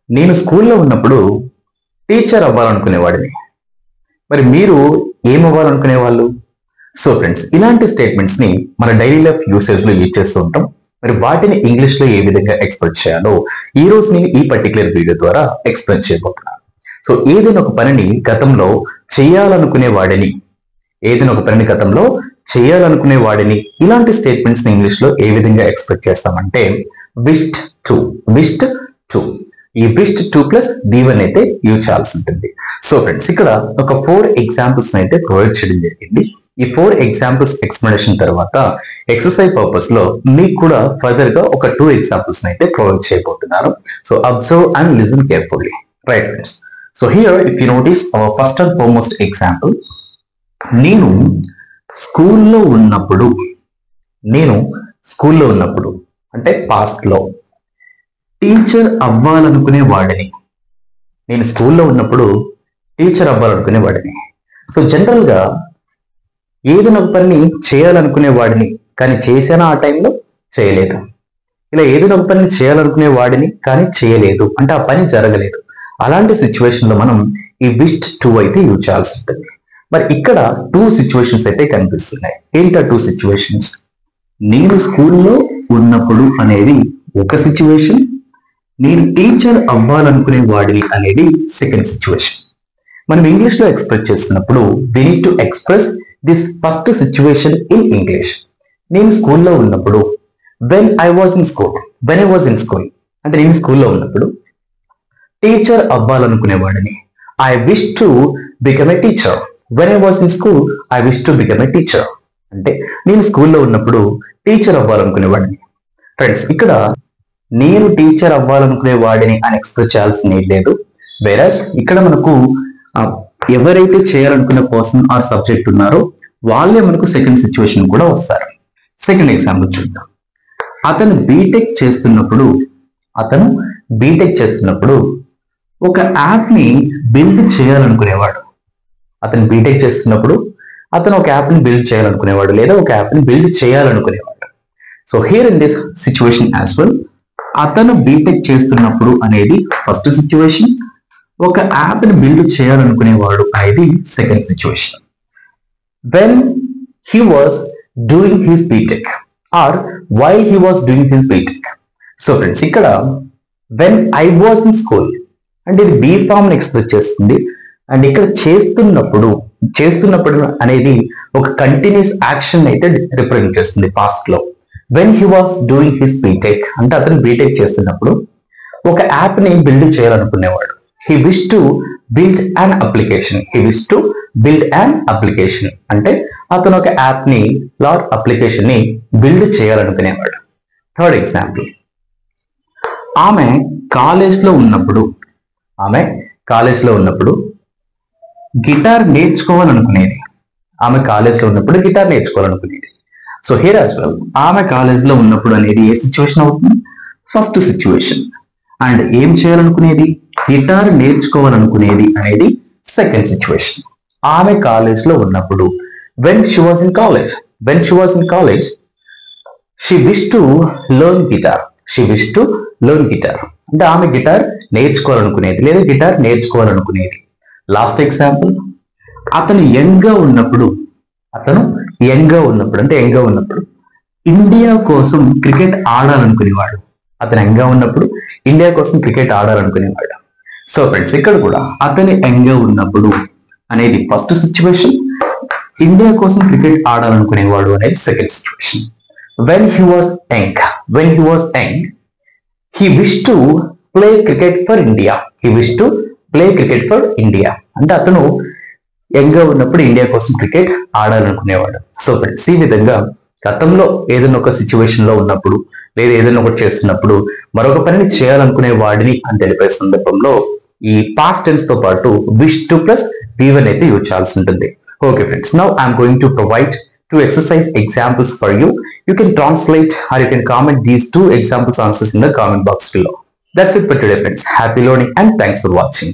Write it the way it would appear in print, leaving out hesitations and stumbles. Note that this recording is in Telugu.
నేను స్కూల్లో ఉన్నప్పుడు టీచర్ అవ్వాలనుకునేవాడిని. మరి మీరు ఏమవ్వాలనుకునే వాళ్ళు? సో ఫ్రెండ్స్, ఇలాంటి స్టేట్మెంట్స్ ని మన డైలీ లైఫ్ యూసేజ్ లో యూజ్ చేస్తూ ఉంటాం. మరి వాటిని ఇంగ్లీష్ లో ఏ విధంగా ఎక్స్ప్రెస్ చేయాలో ఈ రోజు నేను ఈ పర్టికులర్ వీడియో ద్వారా ఎక్స్ప్లెయిన్ చేయబోతున్నాను. సో ఏదైనా ఒక పనిని గతంలో చేయాలనుకునే వాడిని ఇలాంటి స్టేట్మెంట్స్ ని ఇంగ్లీష్ లో ఏ విధంగా ఎక్స్ప్రెస్ చేస్తామంటే విష్డ్ టు ఈ విష్డ్ టు ప్లస్ V1 అయితే యూజ్ చేయాల్సి ఉంటుంది. సో ఫ్రెండ్స్, ఇక్కడ ఒక 4 ఎగ్జాంపుల్స్ అయితే ప్రొవైడ్ చేయడం జరిగింది. ఈ 4 ఎగ్జాంపుల్స్ ఎక్స్ప్లెనేషన్ తర్వాత ఎక్సర్సైజ్ పర్పస్ లో మీకు కూడా ఫర్దర్ గా ఒక 2 ఎగ్జాంపుల్స్ అయితే ప్రొవైడ్ చేయబోతున్నాను. So observe and listen carefully. Right friends, so here if you notice our first and foremost example, నేను స్కూల్లో ఉన్నప్పుడు అంటే పాస్ట్ లో టీచర్ అవ్వాలనుకునే వాడిని. నేను స్కూల్లో ఉన్నప్పుడు టీచర్ అవ్వాలనుకునే వాడిని. సో జనరల్ గా ఏదైనా ఒక పని చేయాలనుకునే వాడిని, కానీ చేశానా ఆ టైంలో? చేయలేదు. ఇలా ఏదైనా ఒక పని చేయాలనుకునే వాడిని కానీ చేయలేదు అంటే ఆ పని జరగలేదు. అలాంటి సిచ్యువేషన్ లో మనం ఈ విష్డ్ టు అయితే యూజ్ చేయాల్సి ఉంటుంది. మరి ఇక్కడ 2 సిచ్యువేషన్స్ అయితే కనిపిస్తున్నాయి. ఏంటి ఆ 2 సిచ్యువేషన్స్? నేను స్కూల్లో ఉన్నప్పుడు అనేది ఒక సిచ్యువేషన్, నేను టీచర్ అవ్వాలనుకునే వాడిని అనేది సెకండ్ సిచ్యువేషన్. మనం ఇంగ్లీష్ లో ఎక్స్ప్రెస్ చేస్తున్నప్పుడు we need to express this first situation in English. నేను స్కూల్లో ఉన్నప్పుడు, when I was in school అంటే నేను స్కూల్లో ఉన్నప్పుడు teacher అవ్వాలనుకునేవాడిని. I wish to become a teacher. When I was in school, I wish to become a teacher. అంటే నేను స్కూల్లో ఉన్నప్పుడు టీచర్ అవ్వాలనుకునేవాడిని. ఫ్రెండ్స్, ఇక్కడ నేను టీచర్ అవ్వాలనుకునే వాడిని అని ఎక్స్ప్రెస్ చేయాల్సిన లేదు. వేరస్ ఇక్కడ మనకు ఎవరైతే చేయాలనుకున్న పర్సన్ ఆర్ సబ్జెక్ట్ ఉన్నారో వాళ్ళే మనకు సెకండ్ సిచ్యువేషన్ కూడా వస్తారు. సెకండ్ ఎగ్జాంపుల్ చూద్దాం. అతను బీటెక్ చేస్తున్నప్పుడు ఒక యాప్ ని బిల్డ్ చేయాలనుకునేవాడు. అతను ఒక యాప్ ని బిల్డ్ చేయాలనుకునేవాడు లేదా ఒక యాప్ ని బిల్డ్ చేయాలనుకునేవాడు. So here in this situation as well, అతను బీటెక్ చేస్తున్నప్పుడు అనేది ఫస్ట్ సిచ్యువేషన్, ఒక యాప్ ని బిల్డ్ చేయాలనుకునేవాడు అనేది second situation. When he was doing his BTech or while he was doing his BTech. So friends, ఇక్కడ when I was in school అంటే ఇది బీ ఫామ్ ని ఎక్స్ప్రెస్ చేస్తుంది. అండ్ ఇక్కడ చేస్తున్నప్పుడు అనేది ఒక కంటిన్యూస్ యాక్షన్ అయితే రిప్రజెంట్ చేస్తుంది పాస్ట్ లో. when he was doing his BTech అంటే అతను బీటెక్ చేస్తున్నప్పుడు ఒక యాప్ ని build చేయాలనుకునేవాడు. he wished to build an application అంటే అతను ఒక యాప్ ని లార్ అప్లికేషన్ ని బిల్డ్ చేయాలనుకునేవాడు. థర్డ్ ఎగ్జాంపుల్, ఆమె కాలేజ్ లో ఉన్నప్పుడు గిటార్ నేర్చుకోవాలనుకునేది. సో హియర్ యాజ్ వెల్, ఆమె కాలేజ్ లో ఉన్నప్పుడు అనేది ఏ సిచ్యువేషన్ అవుతుంది? First situation. అండ్ ఏం చేయాలనుకునేది? గిటార్ నేర్చుకోవాలనుకునేది అనేది సెకండ్ సిచ్యువేషన్. ఆమె కాలేజ్ లో ఉన్నప్పుడు when she was in college she wished to learn guitar అంటే ఆమె గిటార్ నేర్చుకోవాలనుకునేది లేదా గిటార్ నేర్చుకోవాలనుకునేది. లాస్ట్ ఎగ్జాంపుల్, అతను యంగ్ గా ఉన్నప్పుడు ఇండియా కోసం క్రికెట్ ఆడాలనుకునేవాడు. సో ఫ్రెండ్స్, ఇక్కడ కూడా అతని యంగ్ గా ఉన్నప్పుడు అనేది ఫస్ట్ సిచ్యువేషన్, ఇండియా కోసం క్రికెట్ ఆడాలనుకునేవాడు అనేది second situation. when he was young he wished to play cricket for India అంటే అతను యంగ్ గా ఉన్నప్పుడు ఇండియా కోసం క్రికెట్ ఆడాలనుకునేవాడు. సో ఫ్రెండ్స్, ఈ విధంగా గతంలో ఏదైనా ఒక సిచ్యువేషన్ లో ఉన్నప్పుడు లేదా ఏదైనా ఒకటి చేస్తున్నప్పుడు మరొక పనిని చేయాలనుకునే వాడిని అని తెలిపే సందర్భంలో ఈ పాస్ట్ టెన్స్ తో పాటు wish to plus V1 అయితే యూజ్ చేయాల్సి ఉంటుంది. Okay friends, now I'm going to provide 2 exercise examples for you. You can translate or you can comment these 2 examples answers in the comment box below. That's it for today friends. Happy learning and thanks for watching.